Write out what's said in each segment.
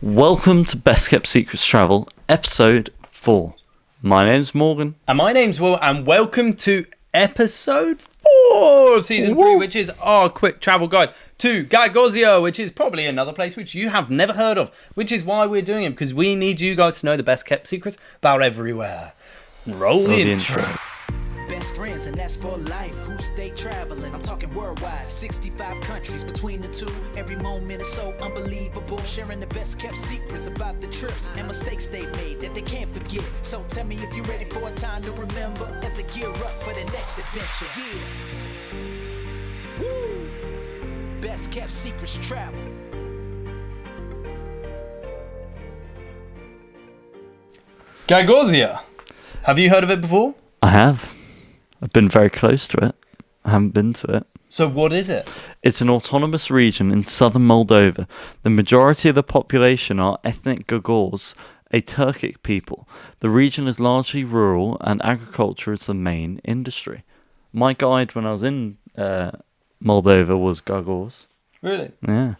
Welcome to Best Kept Secrets Travel, episode 4. My name's Morgan. And my name's Will, and welcome to episode 4 of season 3, which is our quick travel guide to Gagauzia, which is probably another place which you have never heard of, which is why we're doing it, because we need you guys to know the best kept secrets about everywhere. Roll the intro. Best friends, and that's for life. Who stay traveling? I'm talking worldwide. 65 countries between the two. Every moment is so unbelievable. Sharing the best kept secrets about the trips and mistakes they made that they can't forget. So tell me if you're ready for a time to remember as they gear up for the next adventure. Yeah. Woo! Best kept secrets travel. Gagauzia. Have you heard of it before? I have. I've been very close to it. I haven't been to it. So what is it? It's an autonomous region in southern Moldova. The majority of the population are ethnic Gagauz, a Turkic people. The region is largely rural and agriculture is the main industry. My guide when I was in Moldova was Gagauz. Really? Yeah.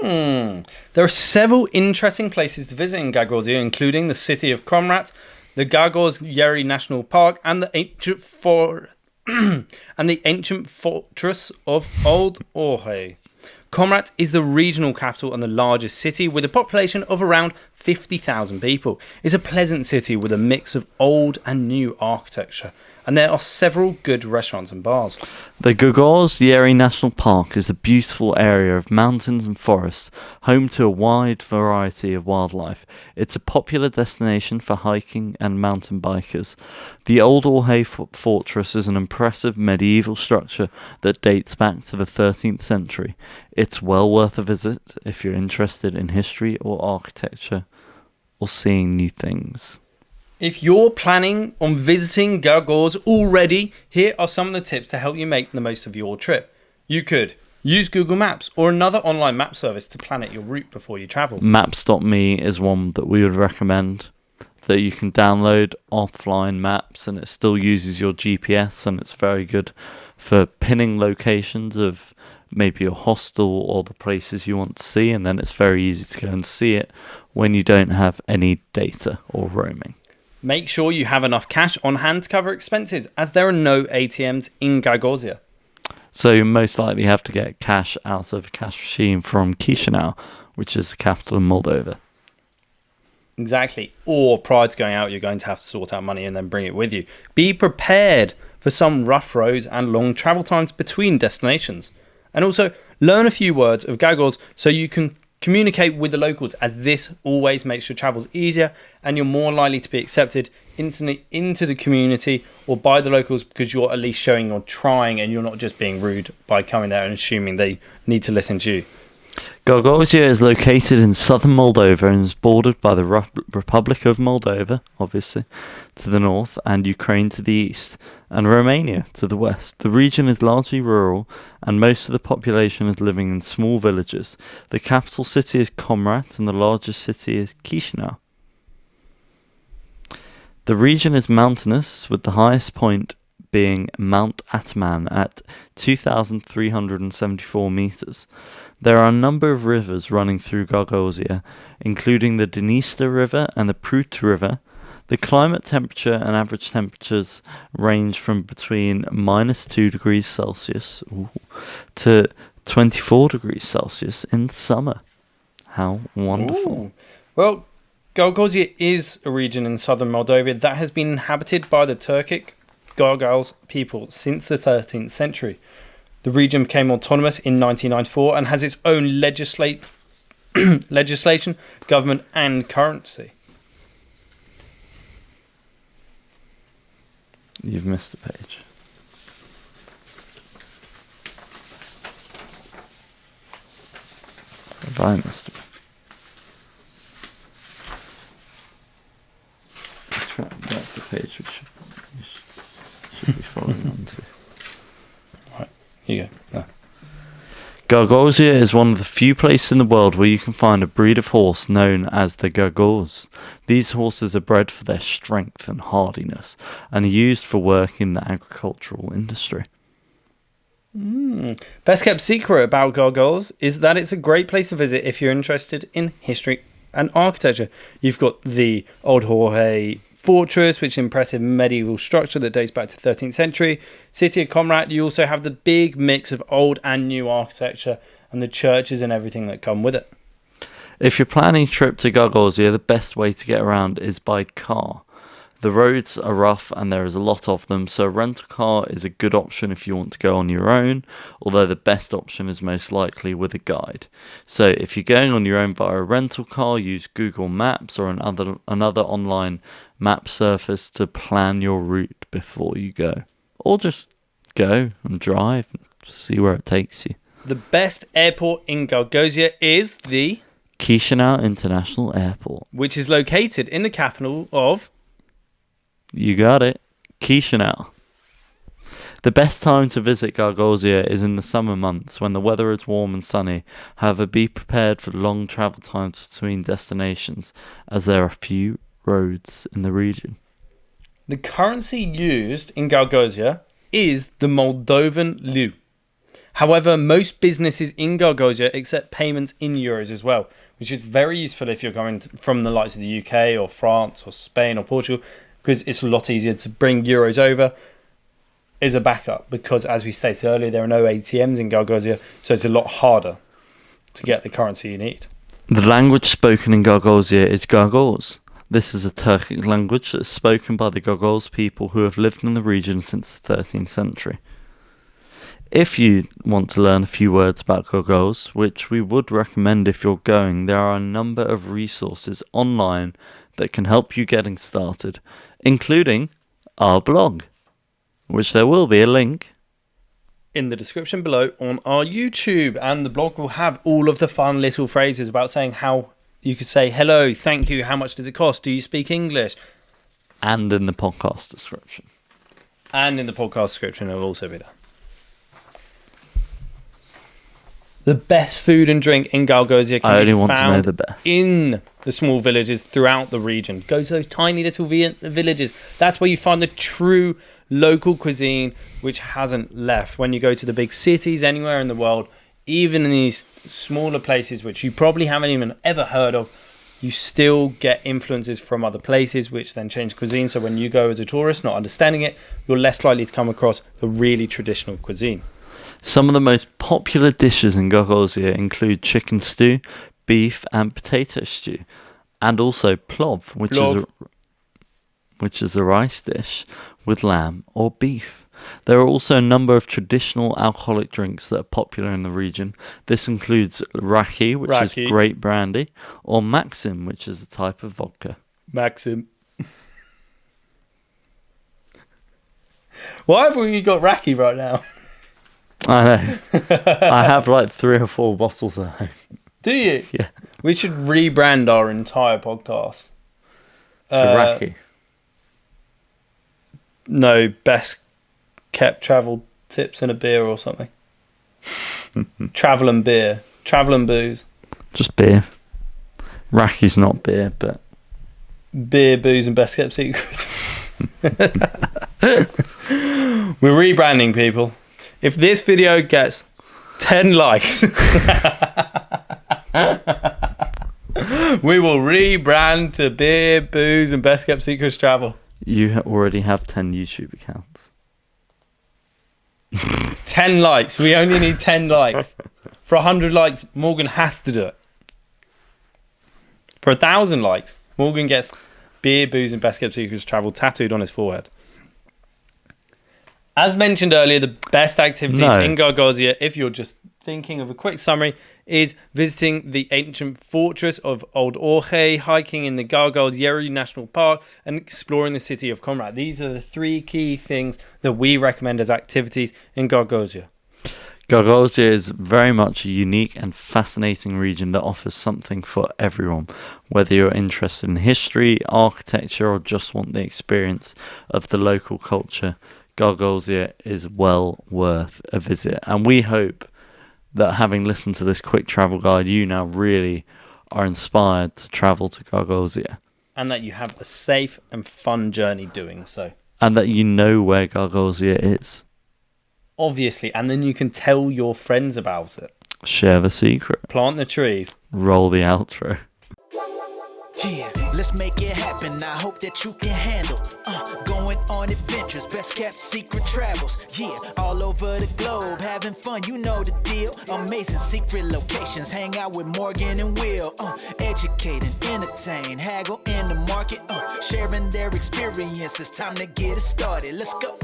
There are several interesting places to visit in Gagauzia, including the city of Comrat, the Gagauz National Park, and the ancient fortress of Old Orhei. Comrat is the regional capital and the largest city, with a population of around 50,000 people. It's a pleasant city with a mix of old and new architecture, and there are several good restaurants and bars. The Gagauz National Park is a beautiful area of mountains and forests, home to a wide variety of wildlife. It's a popular destination for hiking and mountain bikers. The Old Orhei Fortress is an impressive medieval structure that dates back to the 13th century. It's well worth a visit if you're interested in history or architecture or seeing new things. If you're planning on visiting Gagauz already, here are some of the tips to help you make the most of your trip. You could use Google Maps or another online map service to plan out your route before you travel. Maps.me is one that we would recommend, that you can download offline maps and it still uses your GPS, and it's very good for pinning locations of maybe your hostel or the places you want to see, and then it's very easy to go and see it when you don't have any data or roaming. Make sure you have enough cash on hand to cover expenses, as there are no ATMs in Gagauzia. So you most likely have to get cash out of a cash machine from Chisinau, which is the capital of Moldova. Exactly. Or prior to going out, you're going to have to sort out money and then bring it with you. Be prepared for some rough roads and long travel times between destinations. And also, learn a few words of Gagauz so you can communicate with the locals, as this always makes your travels easier and you're more likely to be accepted instantly into the community or by the locals, because you're at least showing you're trying and you're not just being rude by coming there and assuming they need to listen to you. Gagauzia is located in southern Moldova and is bordered by the Republic of Moldova, obviously, to the north, and Ukraine to the east, and Romania to the west. The region is largely rural, and most of the population is living in small villages. The capital city is Comrat, and the largest city is Chisinau. The region is mountainous, with the highest point being Mount Ataman at 2,374 meters. There are a number of rivers running through Gagauzia, including the Dniester River and the Prut River. The climate temperature and average temperatures range from between minus 2 degrees Celsius to 24 degrees Celsius in summer. How wonderful. Ooh. Well, Gagauzia is a region in southern Moldova that has been inhabited by the Turkic Gagauz people since the 13th century. The region became autonomous in 1994 and has its own legislation, government and currency. You've missed a page. Have I missed it? That's the page we should be following on to. Right, here you go. No. Gagauzia is one of the few places in the world where you can find a breed of horse known as the Gagauz. These horses are bred for their strength and hardiness and are used for work in the agricultural industry. Best kept secret about Gagauz is that it's a great place to visit if you're interested in history and architecture. You've got the Old Jorge Fortress, which is an impressive medieval structure that dates back to the 13th century. City of Comrat, you also have the big mix of old and new architecture and the churches and everything that come with it. If you're planning a trip to Gagauzia, the best way to get around is by car. The roads are rough and there is a lot of them, so a rental car is a good option if you want to go on your own, although the best option is most likely with a guide. So if you're going on your own via a rental car, use Google Maps or another online map surface to plan your route before you go. Or just go and drive and see where it takes you. The best airport in Gagauzia is the Chisinau International Airport. which is located in the capital of... You got it. Chisinau. The best time to visit Gagauzia is in the summer months when the weather is warm and sunny. However, be prepared for long travel times between destinations as there are few roads in the region. The currency used in Gagauzia is the Moldovan leu. However, most businesses in Gagauzia accept payments in euros as well, which is very useful if you're going from the likes of the UK or France or Spain or Portugal, because it's a lot easier to bring euros over as a backup, because as we stated earlier, there are no ATMs in Gagauzia, so it's a lot harder to get the currency you need. The language spoken in Gagauzia is Gagauz. This is a Turkic language that is spoken by the Gagauz people who have lived in the region since the 13th century. If you want to learn a few words about Gagauz, which we would recommend if you're going, there are a number of resources online that can help you getting started, including our blog, which there will be a link in the description below on our YouTube, and the blog will have all of the fun little phrases about saying how you could say hello, thank you, how much does it cost, do you speak English, and in the podcast description. And in the podcast description it will also be there. The best food and drink in Gagauzia can I only be want to know found the best. in the small villages throughout the region. Go to those tiny little villages. That's where you find the true local cuisine, which hasn't left. When you go to the big cities anywhere in the world, even in these smaller places, which you probably haven't even ever heard of, you still get influences from other places, which then change cuisine. So when you go as a tourist, not understanding it, you're less likely to come across the really traditional cuisine. Some of the most popular dishes in Gagauzia include chicken stew, beef and potato stew, and also plov, which is a rice dish with lamb or beef. There are also a number of traditional alcoholic drinks that are popular in the region. This includes raki, which is great brandy, or maxim, which is a type of vodka. Maxim. Why haven't we got raki right now? I know. I have like 3 or 4 bottles at home. Do you? Yeah. We should rebrand our entire podcast. To Raki. No, best kept travel tips and a beer or something. Travel and beer. Travel and booze. Just beer. Raki's not beer, but... Beer, booze and best kept secrets. We're rebranding, people. If this video gets 10 likes, we will rebrand to Beer, Booze and Best Kept Secrets Travel. You already have 10 YouTube accounts. 10 likes. We only need 10 likes. For 100 likes, Morgan has to do it. For 1,000 likes, Morgan gets Beer, Booze and Best Kept Secrets Travel tattooed on his forehead. As mentioned earlier, the best activities in Gagauzia, if you're just thinking of a quick summary, is visiting the ancient fortress of Old Jorge, hiking in the Gagauzia National Park, and exploring the city of Comrat. These are the 3 key things that we recommend as activities in Gagauzia. Gagauzia is very much a unique and fascinating region that offers something for everyone, whether you're interested in history, architecture, or just want the experience of the local culture. Gagauzia is well worth a visit, and we hope that having listened to this quick travel guide, you now really are inspired to travel to Gagauzia. And that you have a safe and fun journey doing so. And that you know where Gagauzia is. Obviously, and then you can tell your friends about it. Share the secret. Plant the trees. Roll the outro. Yeah, let's make it happen. I hope that you can handle going on adventures, best kept secret travels. Yeah, all over the globe, having fun, you know the deal. Amazing secret locations, hang out with Morgan and Will. Educate and entertain, haggle in the market, sharing their experiences. Time to get it started. Let's go.